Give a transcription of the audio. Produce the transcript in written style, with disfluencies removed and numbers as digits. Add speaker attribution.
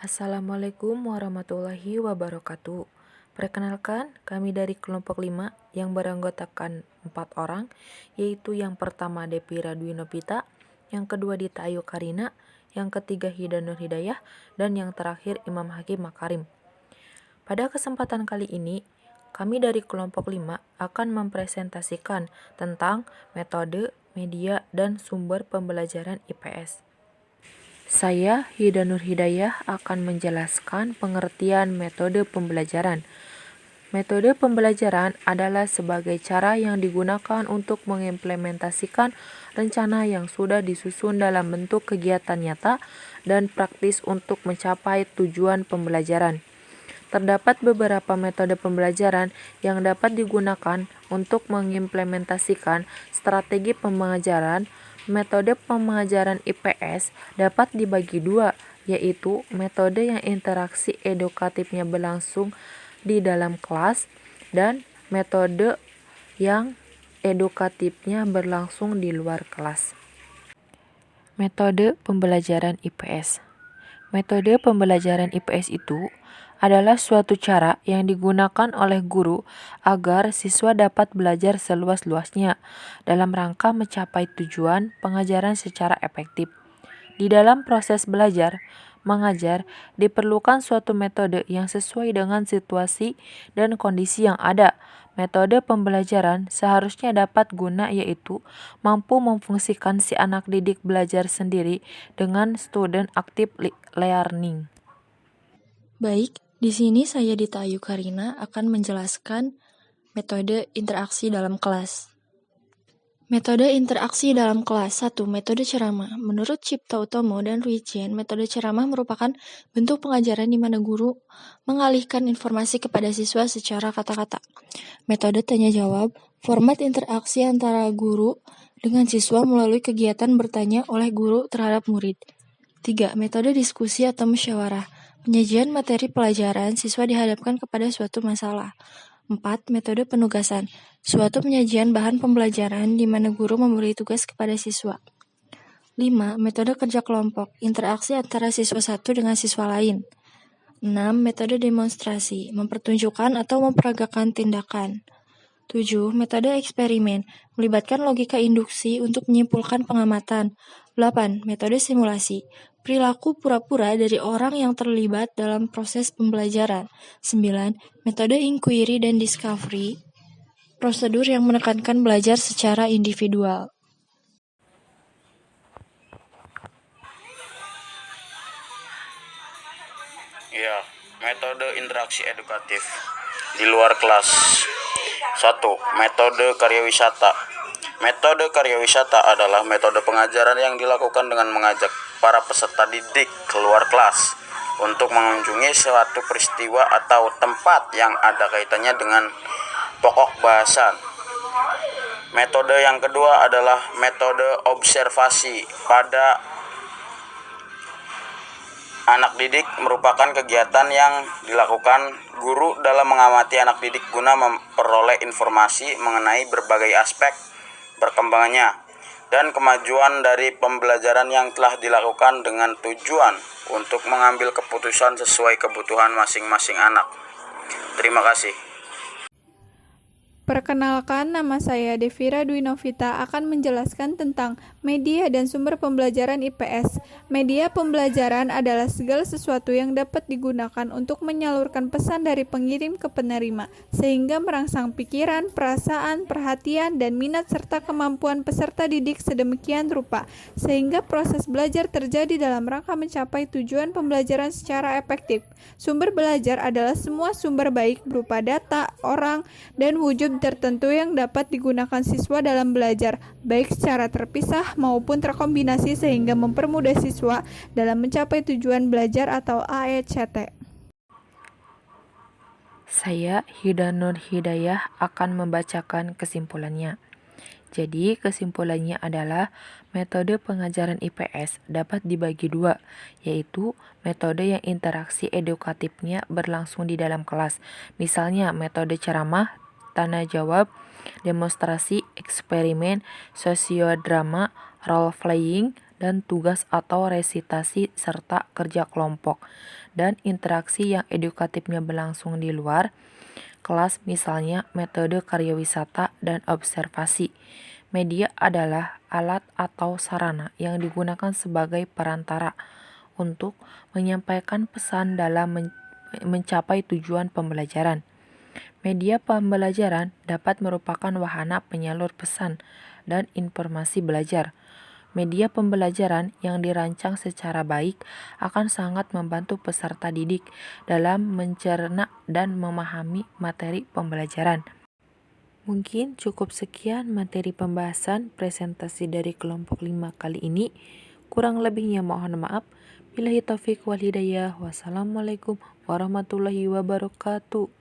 Speaker 1: Assalamualaikum warahmatullahi wabarakatuh. Perkenalkan, kami dari kelompok 5 yang beranggotakan 4 orang, yaitu yang pertama Devira Dwi Novita, yang kedua Dita Ayu Karina, yang ketiga Hida Nur Hidayah, dan yang terakhir Imam Hakim Makarim. Pada kesempatan kali ini, kami dari kelompok 5 akan mempresentasikan tentang metode, media, dan sumber pembelajaran IPS. Saya, Hida Nur Hidayah, akan menjelaskan pengertian metode pembelajaran. Metode pembelajaran adalah sebagai cara yang digunakan untuk mengimplementasikan rencana yang sudah disusun dalam bentuk kegiatan nyata dan praktis untuk mencapai tujuan pembelajaran. Terdapat beberapa metode pembelajaran yang dapat digunakan untuk mengimplementasikan strategi pembelajaran. Metode pembelajaran IPS dapat dibagi dua, yaitu metode yang interaksi edukatifnya berlangsung di dalam kelas dan metode yang edukatifnya berlangsung di luar kelas. Metode pembelajaran IPS. Metode pembelajaran IPS itu adalah suatu cara yang digunakan oleh guru agar siswa dapat belajar seluas-luasnya dalam rangka mencapai tujuan pengajaran secara efektif. Di dalam proses belajar, mengajar, diperlukan suatu metode yang sesuai dengan situasi dan kondisi yang ada. Metode pembelajaran seharusnya dapat guna yaitu mampu memfungsikan si anak didik belajar sendiri dengan student active learning.
Speaker 2: Baik, di sini saya Dita Ayu Karina akan menjelaskan metode interaksi dalam kelas. Metode interaksi dalam kelas 1. Metode ceramah. Menurut Cipta Utomo dan Ruijien, metode ceramah merupakan bentuk pengajaran di mana guru mengalihkan informasi kepada siswa secara kata-kata. Metode tanya jawab. Format interaksi antara guru dengan siswa melalui kegiatan bertanya oleh guru terhadap murid. 3. Metode diskusi atau musyawarah. Penyajian materi pelajaran, siswa dihadapkan kepada suatu masalah. 4. Metode penugasan. Suatu penyajian bahan pembelajaran di mana guru memberi tugas kepada siswa. 5. Metode kerja kelompok. Interaksi antara siswa satu dengan siswa lain. 6. Metode demonstrasi. Mempertunjukkan atau memperagakan tindakan. 7. Metode eksperimen. Melibatkan logika induksi untuk menyimpulkan pengamatan. 8. Metode simulasi. Perilaku pura-pura dari orang yang terlibat dalam proses pembelajaran. 9. Metode inquiry dan discovery. Prosedur yang menekankan belajar secara individual.
Speaker 3: Ya, metode interaksi edukatif di luar kelas. 1. Metode karya wisata. Metode karya wisata adalah metode pengajaran yang dilakukan dengan mengajak para peserta didik keluar kelas untuk mengunjungi suatu peristiwa atau tempat yang ada kaitannya dengan pokok bahasan. Metode yang kedua adalah metode observasi. Pada anak didik merupakan kegiatan yang dilakukan guru dalam mengamati anak didik guna memperoleh informasi mengenai berbagai aspek perkembangannya dan kemajuan dari pembelajaran yang telah dilakukan dengan tujuan untuk mengambil keputusan sesuai kebutuhan masing-masing anak. Terima kasih.
Speaker 4: Perkenalkan, nama saya Devira Dwi Novita akan menjelaskan tentang media dan sumber pembelajaran IPS. Media pembelajaran adalah segala sesuatu yang dapat digunakan untuk menyalurkan pesan dari pengirim ke penerima, sehingga merangsang pikiran, perasaan, perhatian, dan minat serta kemampuan peserta didik sedemikian rupa, sehingga proses belajar terjadi dalam rangka mencapai tujuan pembelajaran secara efektif. Sumber belajar adalah semua sumber baik berupa data, orang, dan wujud tertentu yang dapat digunakan siswa dalam belajar, baik secara terpisah maupun terkombinasi sehingga mempermudah siswa dalam mencapai tujuan belajar atau AECT.
Speaker 1: Saya, Hida Nur Hidayah, akan membacakan kesimpulannya. Jadi, kesimpulannya adalah metode pengajaran IPS dapat dibagi dua, yaitu metode yang interaksi edukatifnya berlangsung di dalam kelas. Misalnya, metode ceramah, tanya jawab, demonstrasi, eksperimen, sosiodrama, role playing, dan tugas atau resitasi serta kerja kelompok, dan interaksi yang edukatifnya berlangsung di luar kelas, misalnya metode karya wisata dan observasi. Media adalah alat atau sarana yang digunakan sebagai perantara untuk menyampaikan pesan dalam mencapai tujuan pembelajaran. Media pembelajaran dapat merupakan wahana penyalur pesan dan informasi belajar. Media pembelajaran yang dirancang secara baik akan sangat membantu peserta didik dalam mencerna dan memahami materi pembelajaran. Mungkin cukup sekian materi pembahasan presentasi dari kelompok 5 kali ini. Kurang lebihnya mohon maaf. Billahi taufik wal hidayah. Wassalamualaikum warahmatullahi wabarakatuh.